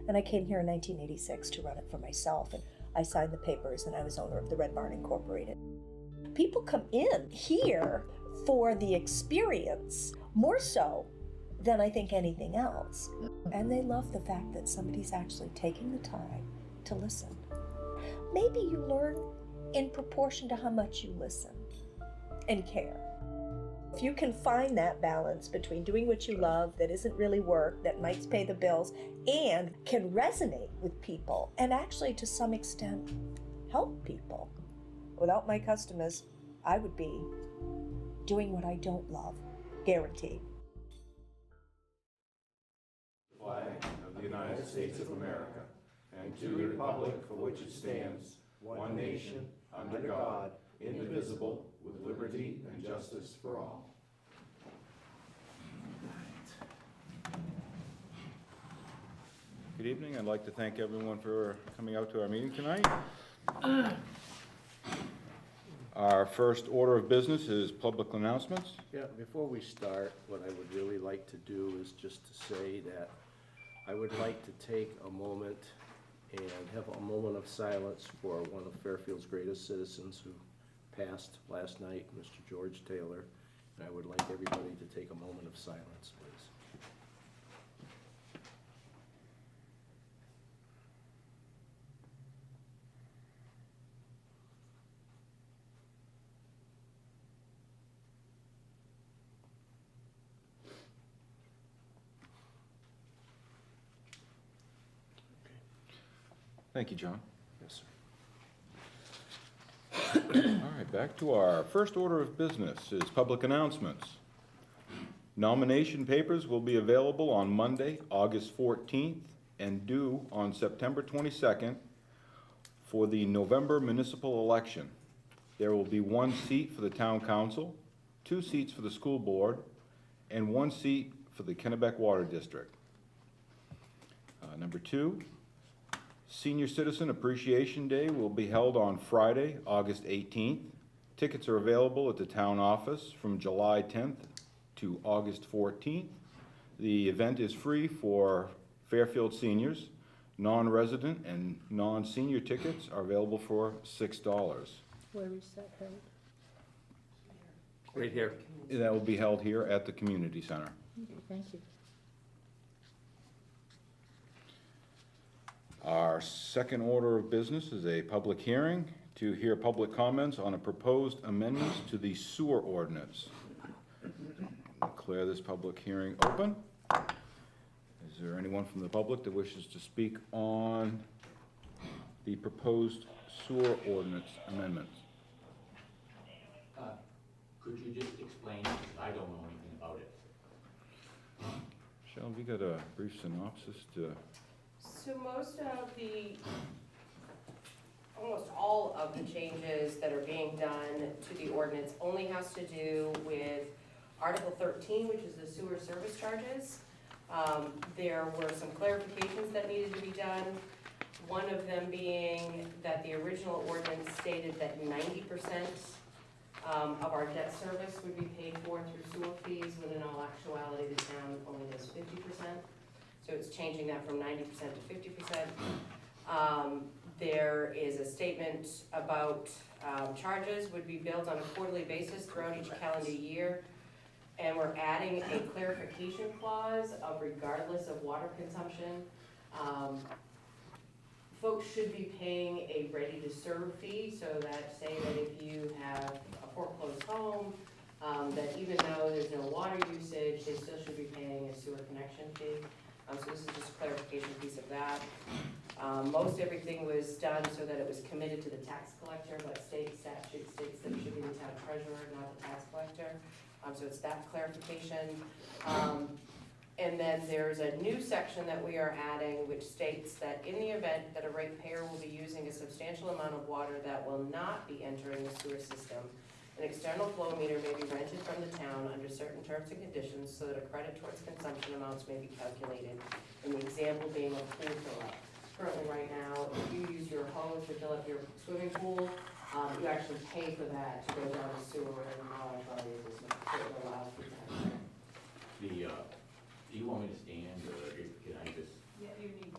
And I came here in 1986 to run it for myself, and I signed the papers, and I was owner of the Red Barn Incorporated. People come in here for the experience, more so than I think anything else. And they love the fact that somebody's actually taking the time to listen. Maybe you learn in proportion to how much you listen and care. If you can find that balance between doing what you love that isn't really work, that might pay the bills, and can resonate with people and actually to some extent help people. Without my customers, I would be doing what I don't love, guaranteed. The flag of the United States of America, and to the republic for which it stands, one nation, under God, indivisible, with liberty and justice for all. Good evening. I'd like to thank everyone for coming out to our meeting tonight. Our first order of business is public announcements. Yeah, before we start, what I would really like to do is just to say that I would like to take a moment and have a moment of silence for one of Fairfield's greatest citizens who passed last night, Mr. George Taylor. And I would like everybody to take a moment of silence, please. Thank you, John. Yes, All right, back to our first order of business is public announcements. Nomination papers will be available on Monday, August 14th, and due on September 22nd for the November municipal election. There will be 1 seat for the town council, 2 seats for the school board, and 1 seat for the Kennebec Water District. Number 2, Senior Citizen Appreciation Day will be held on Friday, August 18th. Tickets are available at the town office from July 10th to August 14th. The event is free for Fairfield seniors. Non-resident and non-senior tickets are available for $6. Where is that held? right here. That will be held here at the community center. Okay, thank you. Our second order of business is a public hearing to hear public comments on a proposed amendments to the sewer ordinance. Declare this public hearing open. Is there anyone from the public that wishes to speak on the proposed sewer ordinance amendments? Could you just explain, because I don't know anything about it. Michelle, have you got a brief synopsis to? So almost all of the changes that are being done to the ordinance only has to do with Article 13, which is the sewer service charges. There were some clarifications that needed to be done. One of them being that the original ordinance stated that 90% of our debt service would be paid for through sewer fees, when in all actuality the town only does 50%. So it's changing that from 90% to 50%. There is a statement about charges would be billed on a quarterly basis throughout each calendar year. And we're adding a clarification clause of regardless of water consumption. Folks should be paying a ready-to-serve fee, so that say that if you have a foreclosed home, that even though there's no water usage, they still should be paying a sewer connection fee. So this is just a clarification piece of that. Most everything was done so that it was committed to the tax collector, but state statute states that it should be the town treasurer, not the tax collector. So it's that clarification. And then there's a new section that we are adding, which states that in the event that a ratepayer will be using a substantial amount of water that will not be entering the sewer system, an external flow meter may be rented from the town under certain terms and conditions so that a credit towards consumption amounts may be calculated. And the example being a pool fill-up. Currently right now, if you use your hose to fill up your swimming pool, you actually pay for that to go down the sewer, and how I thought it was allows for that. Do you want me to stand, or can I just? Yeah, you need.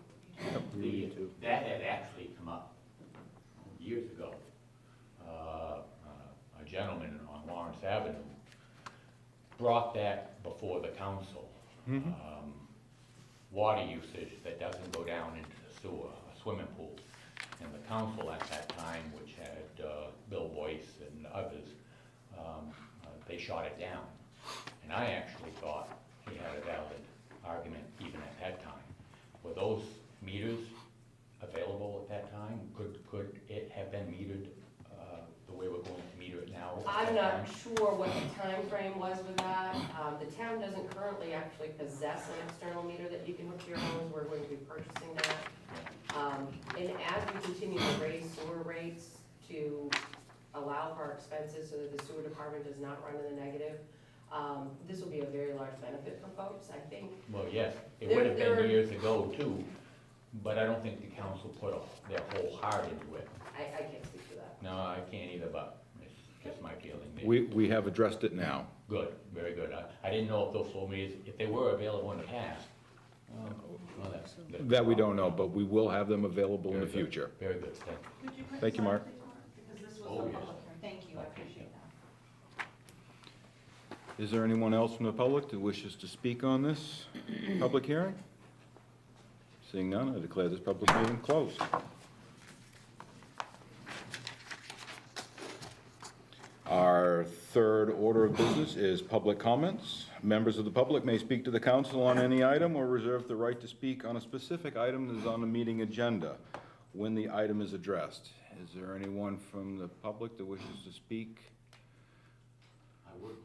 brought that before the council. Water usage that doesn't go down into the sewer, a swimming pool. And the council at that time, which had Bill Boyce and others, they shot it down. And I actually thought he had a valid argument even at that time. Were those meters available at that time? Could it have been metered the way we're going to meter it now? I'm not sure what the time frame was with that. The town doesn't currently actually possess an external meter that you can hook to your homes. We're going to be purchasing that. And as we continue to raise sewer rates to allow for our expenses so that the sewer department does not run in the negative, this will be a very large benefit for folks, I think. Well, yes, it There- would have there been are- years ago too, but I don't think the council put their whole heart into it. I can't speak to that. No, I can't either, but it's just my feeling. We have addressed it now. Good, very good. I didn't know if those flow meters, if they were available in the past. Well, that's. That we don't know, but we will have them available in the Very good. future. Very good, thank you. Could you put Thank you, this on, Mark. please, Mark? Because this was Oh, the yes. public hearing. Thank you, I appreciate that. Is there anyone else from the public that wishes to speak on this public hearing? Seeing none, I declare this public meeting closed. Our third order of business is public comments. Members of the public may speak to the council on any item or reserve the right to speak on a specific item that is on the meeting agenda when the item is addressed. Is there anyone from the public that wishes to speak? I would,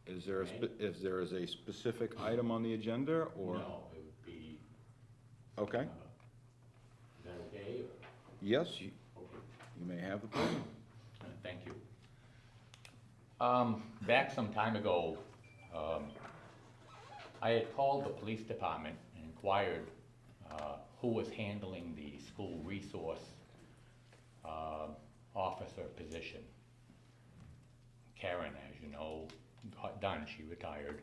Is there if there is a specific item on the agenda, or? no, it would be, Okay, is that okay? yes, you Okay. may have the podium. Thank you. Back some time ago, I had called the police department and inquired who was handling the school resource officer position. Karen, as you know, got done, she retired.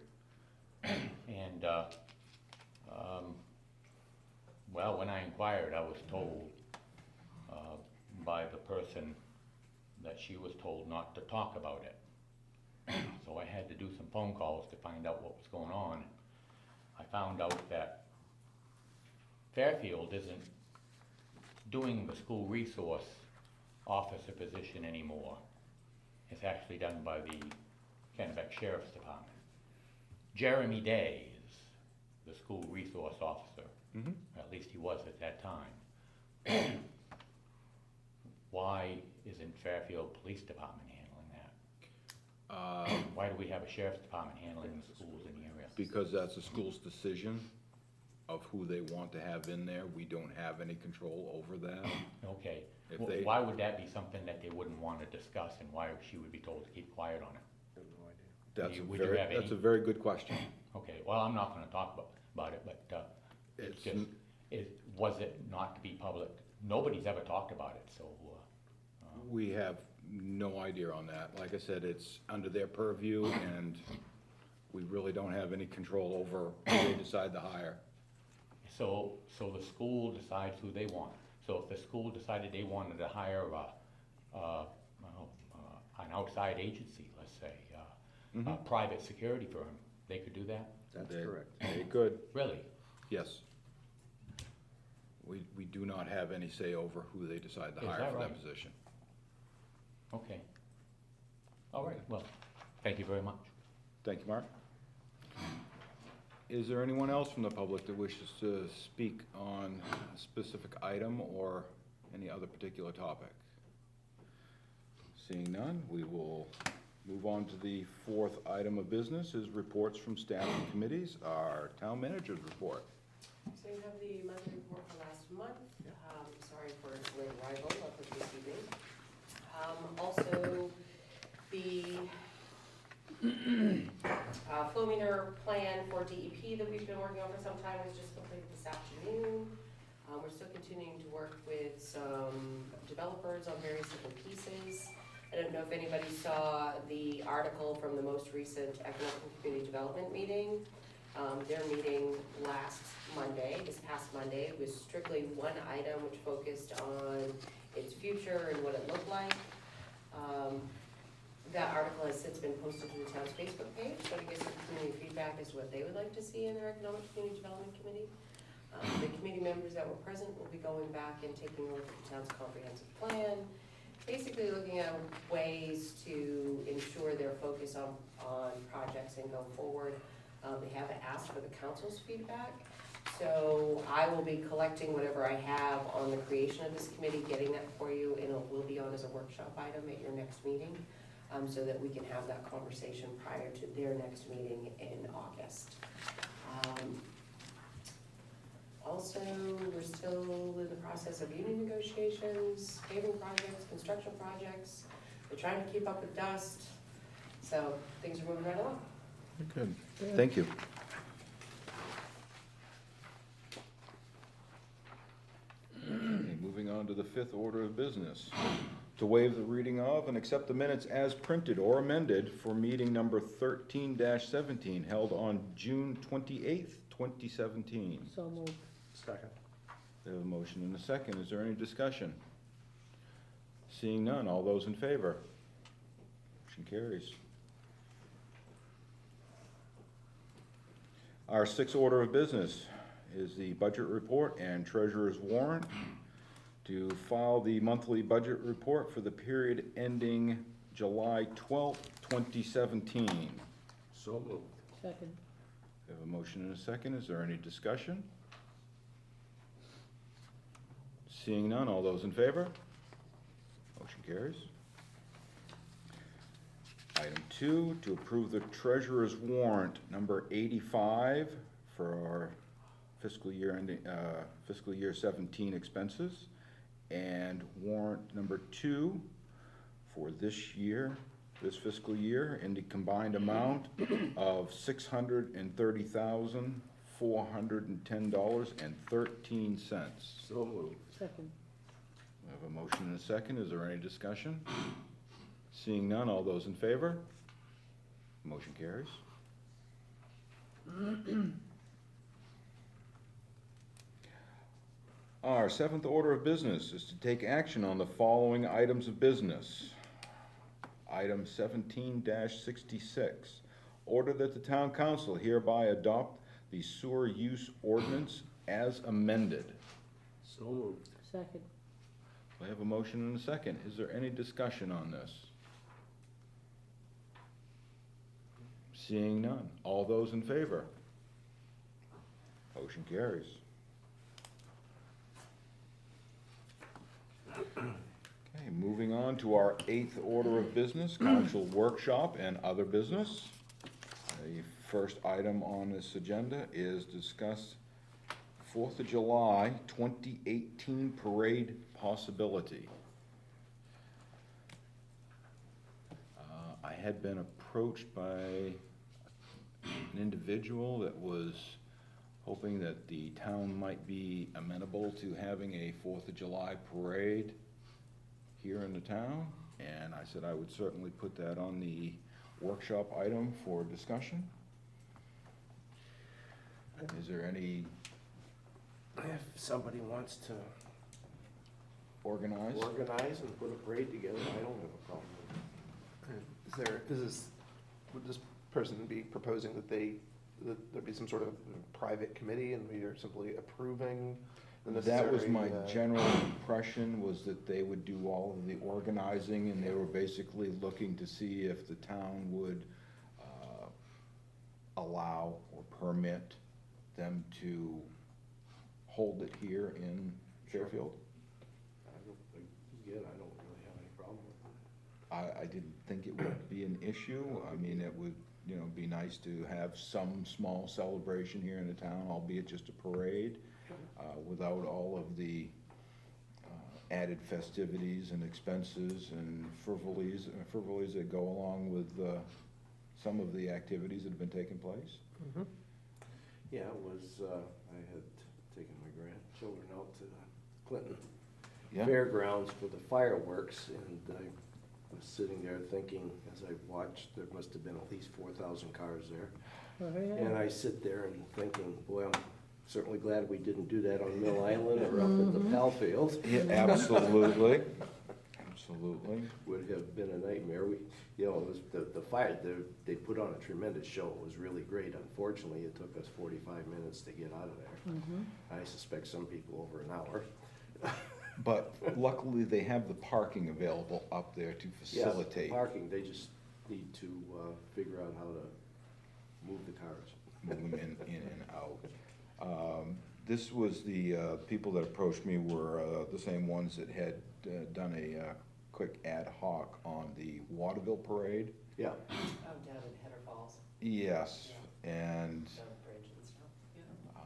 And, well, when I inquired, I was told by the person that she was told not to talk about it. So I had to do some phone calls to find out what was going on. I found out that Fairfield isn't doing the school resource officer position anymore. It's actually done by the Kennebec Sheriff's Department. Jeremy Day is the school resource officer. Mhm. At least he was at that time. Why isn't Fairfield Police Department handling that? Why do we have a sheriff's department handling the schools in the area? Because that's the school's decision of who they want to have in there. We don't have any control over that. Okay, If Well, they- why would that be something that they wouldn't want to discuss, and why she would be told to keep quiet on it? I have no idea. That's a very good question. Okay, well, I'm not gonna talk about it, but, it's It's just, was it not to be public? Nobody's ever talked about it, so, We have no idea on that. Like I said, it's under their purview, and we really don't have any control over who they decide to hire. so the school decides who they want. So if the school decided they wanted to hire an outside agency, let's say, a private security firm, they could do that? That's They- correct. They could, Really? yes. We do not have any say over who they decide to Is hire that for that right? position. Okay. All right, well, thank you very much. Thank you, Mark. Is there anyone else from the public that wishes to speak on a specific item or any other particular topic? Seeing none, we will move on to the fourth item of business, is reports from staff and committees, our town manager's report. So you have the monthly report for last month. Sorry for its late arrival of this evening. Also, the flow meter plan for DEP that we've been working on for some time was just completed this afternoon. We're still continuing to work with some developers on various different pieces. I don't know if anybody saw the article from the most recent Economic and Community Development meeting. Their meeting this past Monday, it was strictly one item which focused on its future and what it looked like. That article has since been posted to the town's Facebook page, but I guess if feedback as to what they would like to see in their Economic Community Development Committee. The committee members that were present will be going back and taking a look at the town's comprehensive plan, basically looking at ways to ensure their focus on projects and go forward. They haven't asked for the council's feedback, so I will be collecting whatever I have on the creation of this committee, getting that for you, and it will be on as a workshop item at your next meeting, so that we can have that conversation prior to their next meeting in August. Also, we're still in the process of union negotiations, paving projects, construction projects. We're trying to keep up with dust, so things are moving right along. Good, thank you. Okay, moving on to the fifth order of business. To waive the reading of and accept the minutes as printed or amended for meeting number 13-17 held on June 28th, 2017. So moved. Second. We have a motion and a second. Is there any discussion? Seeing none, all those in favor? Motion carries. Our sixth order of business is the budget report and treasurer's warrant to file the monthly budget report for the period ending July 12th, 2017. So moved. Second. We have a motion and a second. Is there any discussion? Seeing none, all those in favor? Motion carries. Item 2, to approve the treasurer's warrant number 85 for our fiscal year ending, fiscal year 17 expenses, and warrant number 2 for this year, this fiscal year, in the combined amount of $630,410.13. So moved. Second. We have a motion and a second. Is there any discussion? Seeing none, all those in favor? Motion carries. Our seventh order of business is to take action on the following items of business. Item 17-66, order that the town council hereby adopt the sewer use ordinance as amended. So moved. Second. I have a motion and a second. Is there any discussion on this? Seeing none. All those in favor? Motion carries. Okay, moving on to our eighth order of business, council workshop and other business. The first item on this agenda is discuss 4th of July 2018 parade possibility. I had been approached by an individual that was hoping that the town might be amenable to having a 4th of July parade here in the town, and I said I would certainly put that on the workshop item for discussion. Is there any If somebody wants to organized? organize and put a parade together, I don't have a problem with it. Would this person be proposing that there be some sort of private committee and we are simply approving the necessary? That was my general impression, was that they would do all of the organizing, and they were basically looking to see if the town would allow or permit them to hold it here in Fairfield. I don't really have any problem with it. I didn't think it would be an issue. I mean, it would, be nice to have some small celebration here in the town, albeit just a parade, without all of the added festivities and expenses and frivolities that go along with some of the activities that have been taking place. Mhm. Yeah, it was, I had taken my grandchildren out to the Clinton Yeah. Fairgrounds for the fireworks, and I was sitting there thinking, as I watched, there must have been at least 4,000 cars there. Oh, yeah. And I sit there and thinking, boy, I'm certainly glad we didn't do that on Mill Island or up at the Fairfield. Yeah, absolutely. Absolutely. would have been a nightmare. You know, it was the fire, they put on a tremendous show. It was really great. Unfortunately, it took us 45 minutes to get out of there. I suspect some people over an hour. But luckily, they have the parking available up there to facilitate. Yes, parking, they just need to figure out how to move the cars. Move them in and out. This was the, people that approached me were the same ones that had done a quick ad hoc on the Waterville Parade. Yeah, Oh, down in Header Falls, Yes, and down the bridge and stuff, yeah.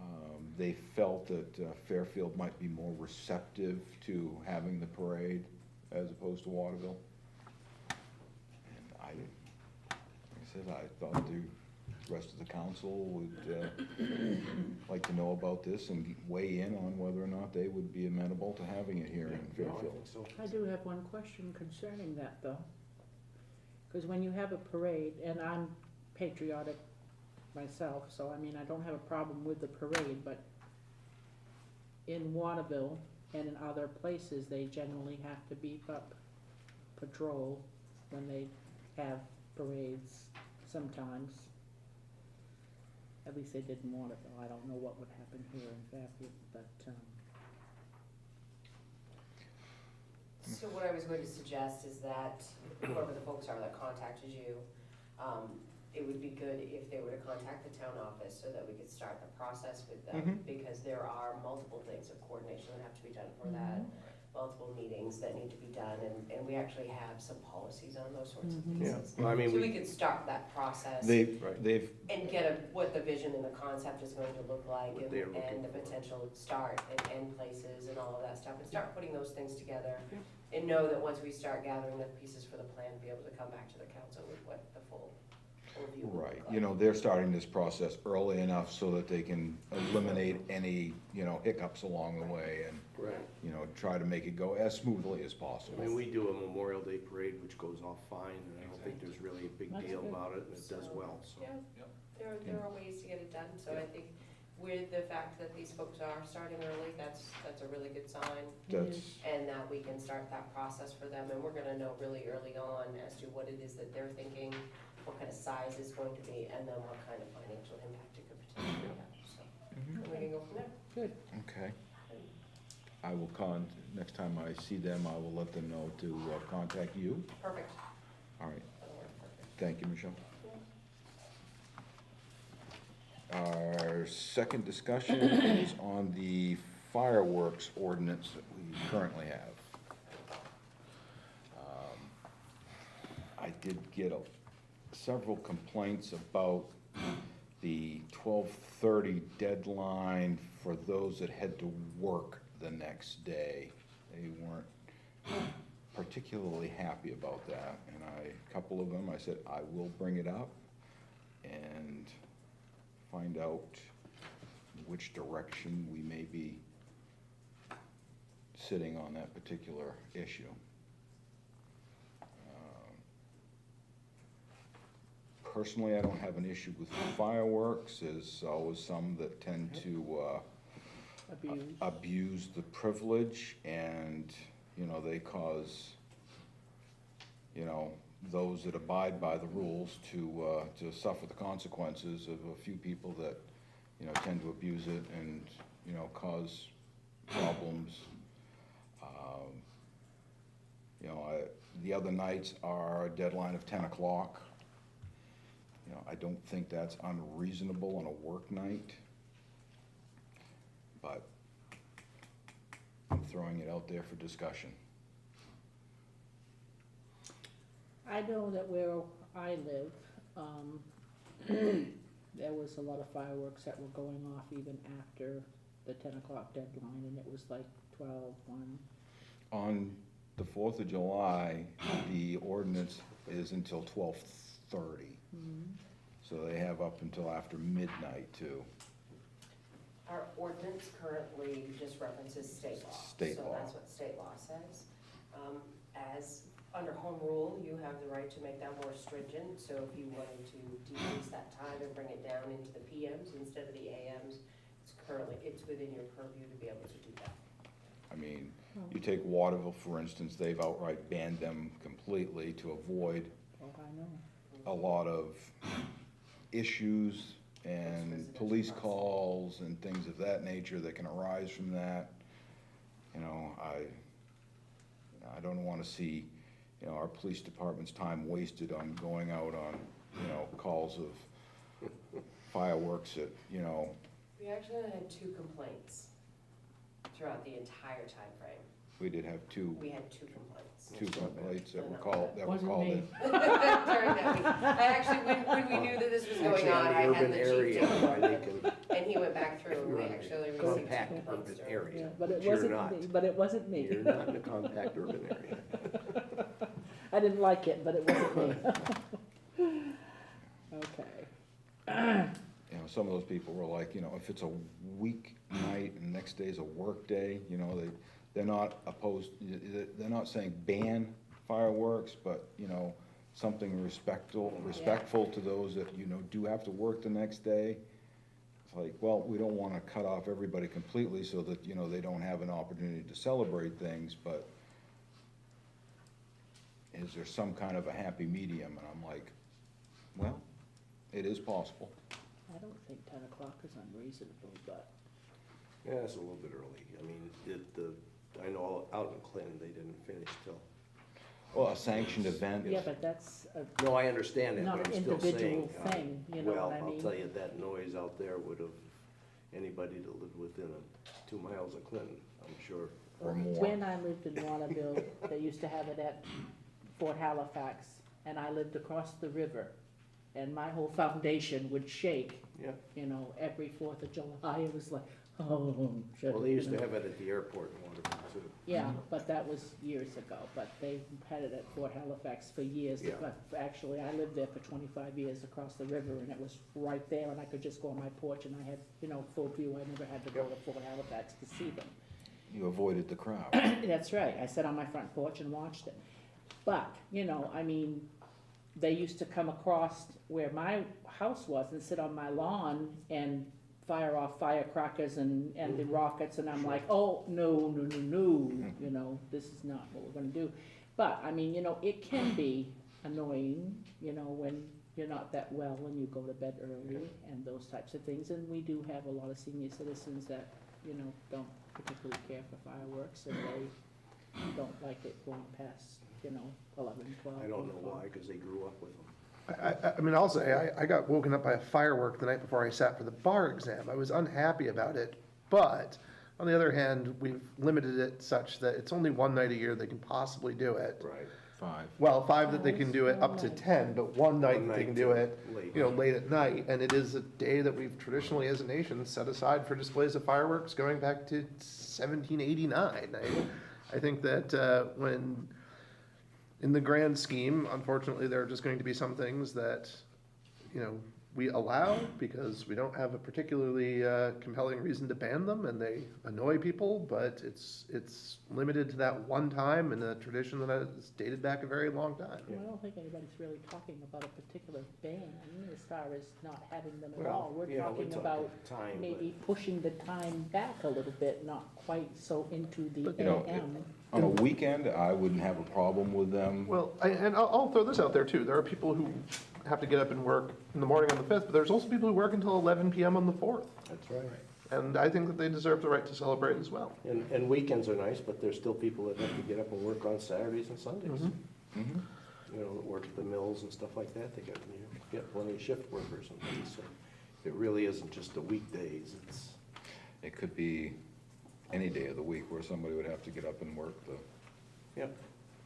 they felt that Fairfield might be more receptive to having the parade as opposed to Waterville. And like I said, I thought the rest of the council would like to know about this and weigh in on whether or not they would be amenable to having it here in no, I Fairfield. think so. I do have one question concerning that, though. Because when you have a parade, and I'm patriotic myself, so I mean, I don't have a problem with the parade, but in Waterville and in other places, they generally have to beef up patrol when they have parades sometimes. At least they did in Waterville. I don't know what would happen here in Fairfield, but, So what I was going to suggest is that whoever the folks are that contacted you, it would be good if they were to contact the town office so that we could start the process with them. Because there are multiple things of coordination that have to be done for that, multiple meetings that need to be done, and we actually have some policies on those sorts of Yeah, pieces. well, I mean, So we could start that process They've, Right. they've, and get what the vision and the concept is going to look like, What and they're looking and the for. potential start and end places and all of that stuff, and start putting those things together. And know that once we start gathering the pieces for the plan, be able to come back to the council with what the full view will look right, like. you know, they're starting this process early enough so that they can eliminate any, you know, hiccups along the way and, Right. you know, try to make it go as smoothly as I possible. mean, we do a Memorial Day parade, which goes off fine, and I don't think there's really a big That's deal good. about it, and it does well, so. Yeah, there are ways to get it done, so I think with the fact that these folks are starting early, that's a really good sign. That's, And that we can start that process for them, and we're gonna know really early on as to what it is that they're thinking, what kind of size it's going to be, and then what kind of financial impact it could potentially have, so. And we can go from there. good. okay. I will next time I see them, I will let them know to contact you. Perfect. All right, That'll work perfect. thank you, Michelle. Our second discussion is on the fireworks ordinance that we currently have. I did get several complaints about the 12:30 deadline for those that had to work the next day. They weren't particularly happy about that, and a couple of them, I said, I will bring it up and find out which direction we may be sitting on that particular issue. Personally, I don't have an issue with fireworks. There's always some that tend to Abuse. abuse the privilege, and, you know, they cause, you know, those that abide by the rules to suffer the consequences of a few people that, you know, tend to abuse it and, you know, cause problems. You know, the other nights are a deadline of 10 o'clock. You know, I don't think that's unreasonable on a work night, but I'm throwing it out there for discussion. I know that where I live, there was a lot of fireworks that were going off even after the 10 o'clock deadline, and it was like 12, 1. On the 4th of July, the ordinance is until 12:30. So they have up until after midnight too. Our ordinance currently just references state law. State law. So that's what state law says. As under home rule, you have the right to make that more stringent, so if you wanted to decrease that time and bring it down into the PMs instead of the AMs, it's within your purview to be able to do that. I mean, You take Waterville, for instance, they've outright banned them completely to avoid Oh, I know. a lot of issues and police calls and things of that nature that can arise from that. You know, I don't wanna see, you know, our police department's time wasted on going out on, you know, calls of fireworks at, you know, We actually only had 2 complaints throughout the entire time frame. we did have two We had 2 complaints. complaints that were Wasn't called me. in. During that week. I actually, when we knew that this was going Actually, on, I in had the the urban chief area, take why they can, and he went back through if and you're we in actually a received 2 compact complaints urban during. area. Yeah, but it You're wasn't not. me, but it wasn't me. you're not in a compact urban area. I didn't like it, but it wasn't me. Okay. You know, some of those people were like, you know, if it's a weeknight and next day's a work day, you know, they're not opposed, they're not saying ban fireworks, but, you know, something respectful to those that, you know, do have to work the next day. It's like, well, we don't wanna cut off everybody completely so that, you know, they don't have an opportunity to celebrate things, but is there some kind of a happy medium? And I'm like, well, it is possible. I don't think 10 o'clock is unreasonable, but Yeah, it's a little bit early. I mean, I know out in Clinton, they didn't finish till, Well, a sanctioned event. yeah, but that's a no, I understand that, not but an I'm still saying. individual thing, you know what I Well, I'll mean? tell you, that noise out there would have, anybody that lived within 2 miles of Clinton, I'm sure. Or more. When I lived in Waterville, they used to have it at Fort Halifax, and I lived across the river, and my whole foundation would shake, Yeah, you know, every 4th of July. It was like, oh, shit. well, they used you to know. have it at the airport in Waterville too. Yeah, but that was years ago, but they had it at Fort Halifax for years. Yeah. But actually, I lived there for 25 years across the river, and it was right there, and I could just go on my porch, and I had, you know, full view. I never had to go to Fort Halifax to see them. You avoided the crowd. That's right, I sat on my front porch and watched it. But, you know, I mean, they used to come across where my house was and sit on my lawn and fire off firecrackers and the rockets, and I'm like, oh, no, you know, this is not what we're gonna do. But, I mean, you know, it can be annoying, you know, when you're not that well and you go to bed early and those types of things. And we do have a lot of senior citizens that, you know, don't particularly care for fireworks, and they don't like it going past, you know, 11, 12. I don't know 1 why, because they grew up with them. I mean, I'll say, I got woken up by a firework the night before I sat for the bar exam. I was unhappy about it, but on the other hand, we've limited it such that it's only one night a year they can possibly do it. Right. 5. Well, 5 that they can do it, up to 10, but one night One that they night can do it, late. you know, late at night. And it is a day that we've traditionally, as a nation, set aside for displays of fireworks going back to 1789. I think that when, in the grand scheme, unfortunately, there are just going to be some things that, you know, we allow because we don't have a particularly compelling reason to ban them, and they annoy people, but it's limited to that one time in a tradition that has dated back a very long time. Well, I don't think anybody's really talking about a particular ban as far as not having them at Well, all. We're yeah, we're talking about time, but- maybe pushing the time back a little bit, not quite so into the But, you know, AM. On a weekend, I wouldn't have a problem with them. Well, and I'll throw this out there too. There are people who have to get up and work in the morning on the 5th, but there's also people who work until 11 PM on the 4th. That's right. And I think that they deserve the right to celebrate as well. And weekends are nice, but there's still people that have to get up and work on Saturdays and Sundays. Mhm. You know, that work at the mills and stuff like that. They get plenty of shift workers and things, so it really isn't just the weekdays, it's. It could be any day of the week where somebody would have to get up and work the, Yep.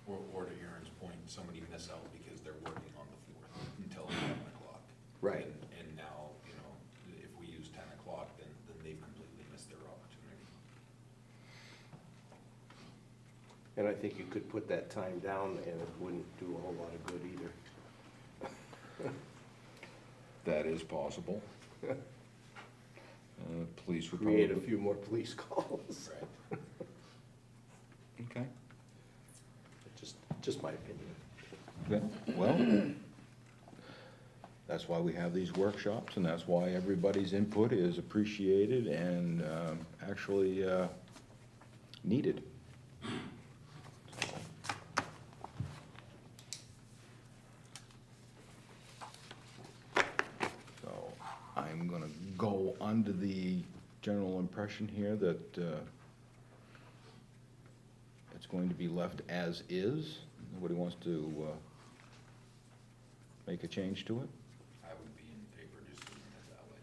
Or to Aaron's point, somebody miss out because they're working on the 4th until 11 o'clock. Right. And now, you know, if we use 10 o'clock, then they've completely missed their opportunity. And I think you could put that time down and it wouldn't do a whole lot of good either. that is possible. Police would Create a probably, few more police calls. Right. okay. Just my opinion. Okay. Well, that's why we have these workshops, and that's why everybody's input is appreciated and actually needed. I'm gonna go under the general impression here that it's going to be left as is. Nobody wants to make a change to it? I would be in favor of just leaving it that way.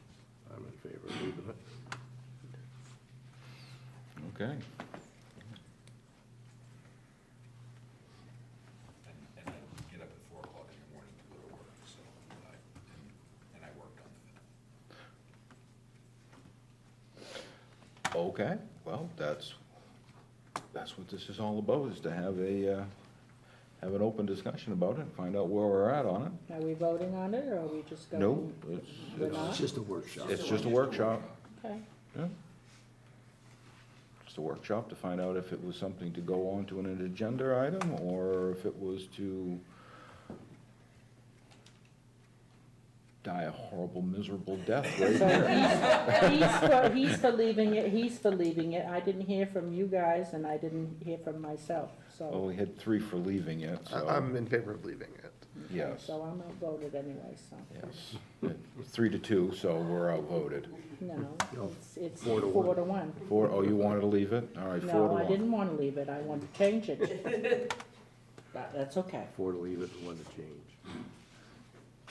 I'm in favor of leaving it. Okay. And I get up at 4 o'clock in the morning to go to work, so, and I worked on the 5th. Okay, well, that's what this is all about, is to have have an open discussion about it, find out where we're at on it. Are we voting on it, or are we just going? No, We're not? It's just a workshop. it's just a workshop. Okay. Yeah. Just a workshop to find out if it was something to go on to an agenda item, or if it was to die a horrible, miserable death right So here. he's for leaving it, he's for leaving it. I didn't hear from you guys, and I didn't hear from myself, Well, so. we had 3 for leaving it, so. I'm in favor of leaving it. Okay, Yes. So I'm outvoted anyway, so. Yes, 3 to 2, so we're outvoted. No, No, it's 4 to 4 to 1. 4, oh, you wanted to leave it? All right, 4 to 1. No, I didn't want to leave it, I wanted to change it. But that's okay. 4 to leave it and 1 to change.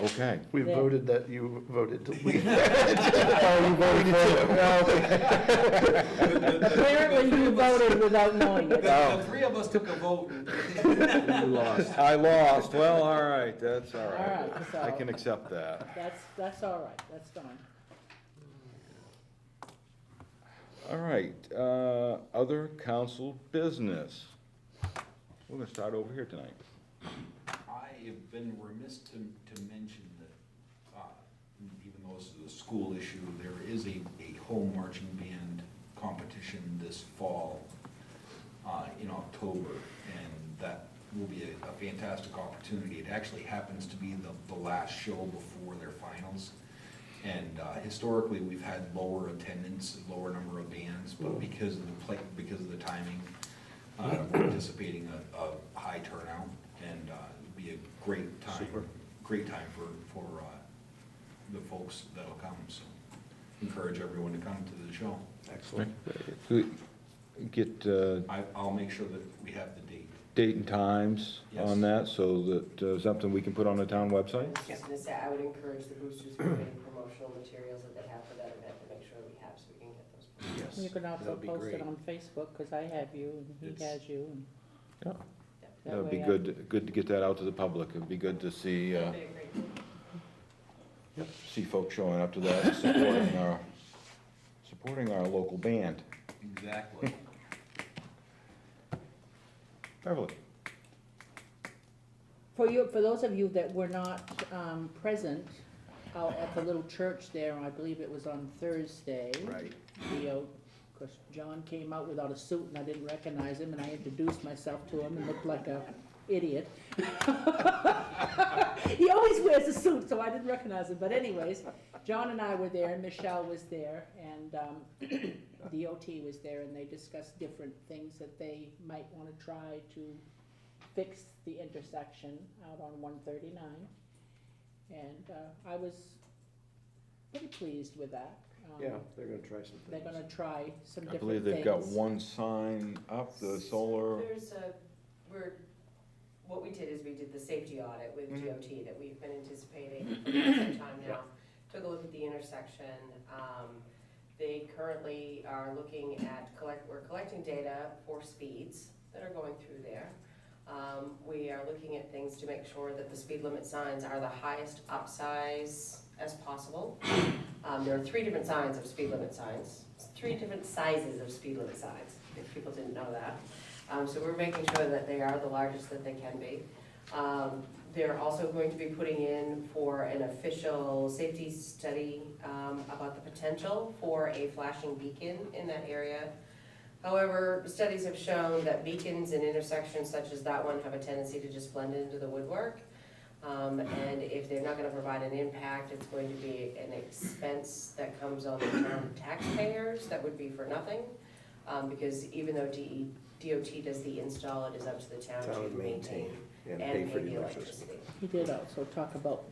Okay. We Yeah. voted that you voted to leave. Oh, you voted for it? Apparently you voted without knowing it. Oh. The 3 of us took a vote and You lost. I lost, well, all right, that's all All right. right, so- I can accept that. That's all right, that's fine. All right, other council business. We're gonna start over here tonight. I have been remiss to mention that, even though this is a school issue, there is a home marching band competition this fall, in October, and that will be a fantastic opportunity. It actually happens to be the last show before their finals. And historically, we've had lower attendance, lower number of bands, but because of the timing, we're anticipating a high turnout, and it'll be a great time. Super. Great time for the folks that'll come. So encourage everyone to come to the show. Excellent. Get I'll make sure that we have the date. date and times on Yes. that, so that something we can put on the town I website? was just gonna say, I would encourage the boosters for any promotional materials that they have for that event to make sure we have, so we can get those. Yes. You can also That'd be post it great. on Facebook, because I have you, and he It's- has you, and. Yeah. that That would be way I- good to get that out to the public. It'd be good to see, That'd be a great thing. see folks showing up to that, supporting our local band. Exactly. Beverly? For those of you that were not present out at the little church there, I believe it was on Thursday. Right. Of course, John came out without a suit, and I didn't recognize him, and I introduced myself to him and looked like a idiot. He always wears a suit, so I didn't recognize him, but anyways, John and I were there, and Michelle was there, and DOT was there, and they discussed different things that they might wanna try to fix the intersection out on 139. And I was pretty pleased with that. Yeah, they're gonna try some They're things. gonna try some I different believe things. they've got one sign up, the solar. What we did is we did the safety audit with Mhm. DOT that we've been anticipating for some time now. Took a look at the intersection. They currently are looking at we're collecting data for speeds that are going through there. We are looking at things to make sure that the speed limit signs are the highest upsize as possible. There are 3 different signs of speed limit signs, 3 different sizes of speed limit signs, if people didn't know that. So we're making sure that they are the largest that they can be. They're also going to be putting in for an official safety study about the potential for a flashing beacon in that area. However, studies have shown that beacons in intersections such as that one have a tendency to just blend into the woodwork. And if they're not gonna provide an impact, it's going to be an expense that comes on the town taxpayers that would be for nothing. Because even though DOT does the install, it is up to the town Town to would maintain maintain and and pay for pay the the electricity. electricity. He did also talk about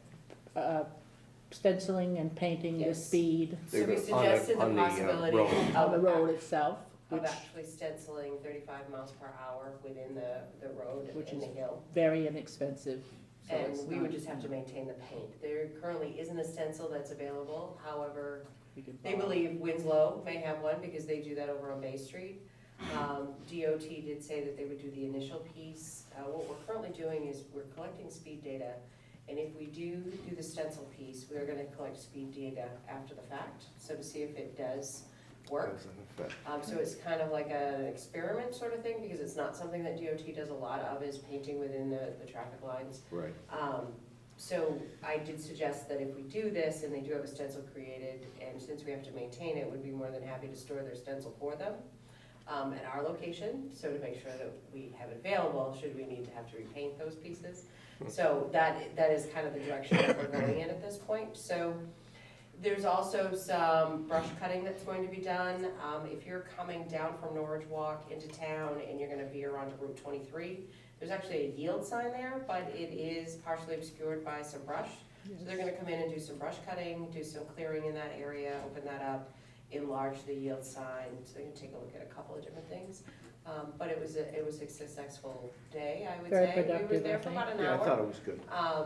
stenciling and painting the Yes. speed So we On the- suggested the on the, possibility road. on the of road itself, of which actually stenciling 35 miles per hour within the road Which in the is hill. very inexpensive. So it's And we would not- just have to maintain the paint. There currently isn't a stencil that's available, however, we could they borrow. believe Winslow may have one because they do that over on Bay Street. DOT did say that they would do the initial piece. What we're currently doing is we're collecting speed data, and if we do the stencil piece, we're gonna collect speed data after the fact, so to see if it does work. As an effect. So it's kind of like an experiment sort of thing, because it's not something that DOT does a lot of, is painting within the traffic lines. Right. So I did suggest that if we do this, and they do have a stencil created, and since we have to maintain it, we'd be more than happy to store their stencil for them at our location, so to make sure that we have it available, should we need to have to repaint those pieces. So that is kind of the direction that we're going in at this point. So there's also some brush cutting that's going to be done. If you're coming down from Norwich Walk into town and you're gonna veer onto Route 23, there's actually a yield sign there, but it is partially obscured by some brush. So they're gonna come in and do some brush cutting, do some clearing in that area, open that up, enlarge the yield sign, so you can take a look at a couple of different things. But it was a successful day, I would Very say. We were productive, there I for think. about an Yeah, I hour. thought it was good.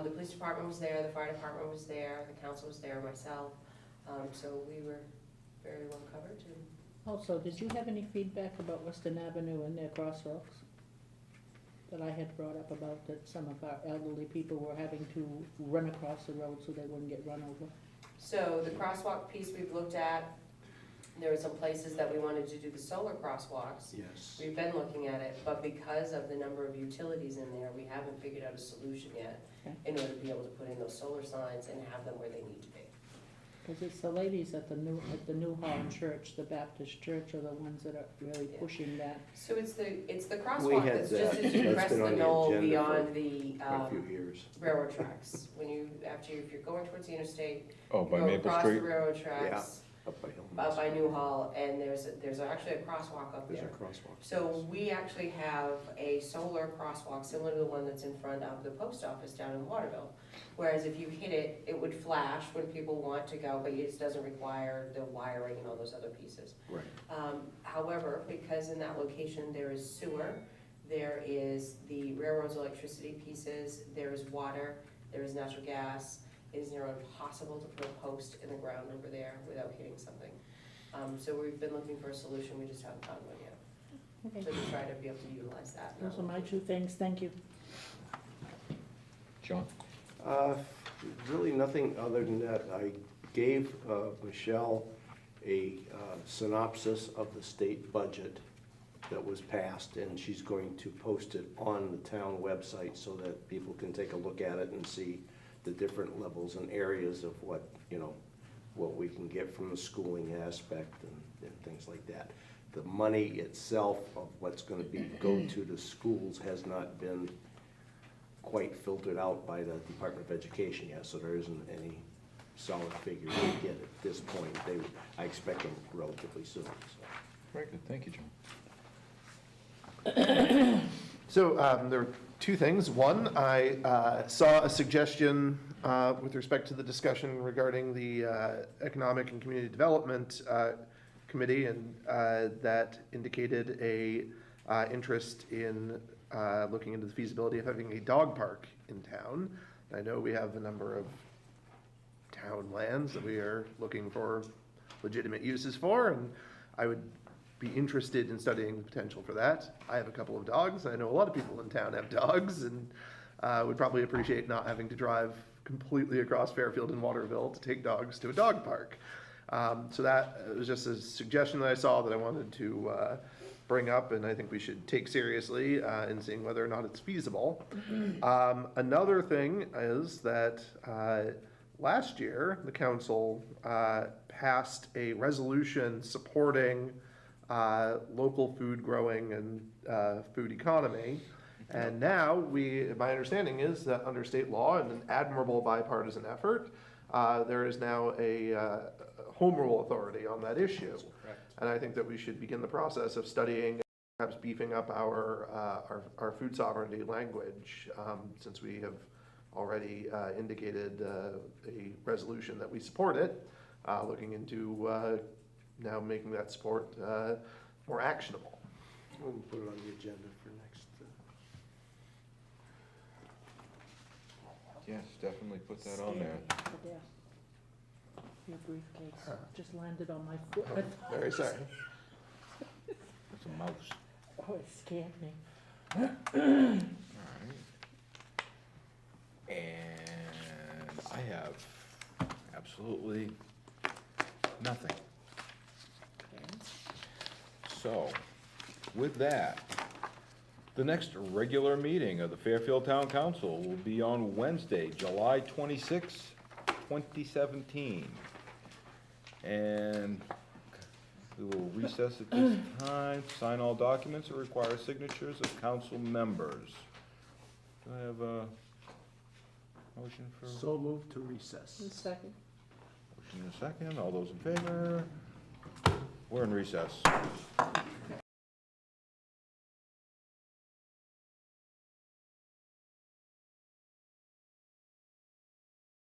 The police department was there, the fire department was there, the council was there, myself. So we were very well covered too. Also, did you have any feedback about Western Avenue and their crosswalks? That I had brought up about that some of our elderly people were having to run across the road so they wouldn't get run over. So the crosswalk piece we've looked at, there were some places that we wanted to do the solar crosswalks. Yes. We've been looking at it, but because of the number of utilities in there, we haven't figured out a solution yet Okay. in order to be able to put in those solar signs and have them where they need to be. Because it's the ladies at the New Holland Church, the Baptist church, are the ones that are really Yeah. pushing that. So it's the We crosswalk had that's just that. as you That's crest been the on the knoll agenda beyond for the Quite a few years. railroad tracks. When you, if you're going towards the interstate, Oh, you by go Maple across the Street? railroad tracks, Up by Hillman's. up by New Hall, and there's actually a crosswalk up There's a there. crosswalk. So we actually have a solar crosswalk similar to the one that's in front of the post office down in Waterville. Whereas if you hit it, it would flash when people want to go, but it just doesn't require the wiring and all those other pieces. Right. However, because in that location there is sewer, there is the railroad's electricity pieces, there is water, there is natural gas, it is near impossible to put a post in the ground over there without hitting something. So we've been looking for a solution, we just haven't found one yet. Okay, So to try to be able to utilize that. those are my two things, thank you. John? Really nothing other than that. I gave Michelle a synopsis of the state budget that was passed, and she's going to post it on the town website so that people can take a look at it and see the different levels and areas of what, what we can get from the schooling aspect and things like that. The money itself of what's gonna go to the schools has not been quite filtered out by the Department of Education yet, so there isn't any solid figure to get at this point. I expect them relatively soon, so. Very good, thank you, John. So there were two things. One, I saw a suggestion with respect to the discussion regarding the Economic and Community Development Committee, and that indicated a interest in looking into the feasibility of having a dog park in town. I know we have a number of town lands that we are looking for legitimate uses for, and I would be interested in studying the potential for that. I have a couple of dogs. I know a lot of people in town have dogs, and would probably appreciate not having to drive completely across Fairfield and Waterville to take dogs to a dog park. So that was just a suggestion that I saw that I wanted to bring up, and I think we should take seriously in seeing whether or not it's feasible. Another thing is that last year, the council passed a resolution supporting local food growing and food economy. And now my understanding is that under state law and an admirable bipartisan effort, there is now a home rule authority on that issue. And I think that we should begin the process of studying, perhaps beefing up our food sovereignty language, since we have already indicated a resolution that we support it, looking into now making that support more actionable. We'll put it on the agenda for next. Yes, definitely put that on there. Standing at the desk. Your briefcase just landed on my foot. Very sorry. It's a mouse. Oh, it scared me. Alright. And I have absolutely nothing. So, with that, the next regular meeting of the Fairfield Town Council will be on Wednesday, July 26, 2017. And we will recess at this time, sign all documents that require signatures of council members. Do I have a motion for? So moved to recess. Second. Motion and a second, all those in favor? We're in recess.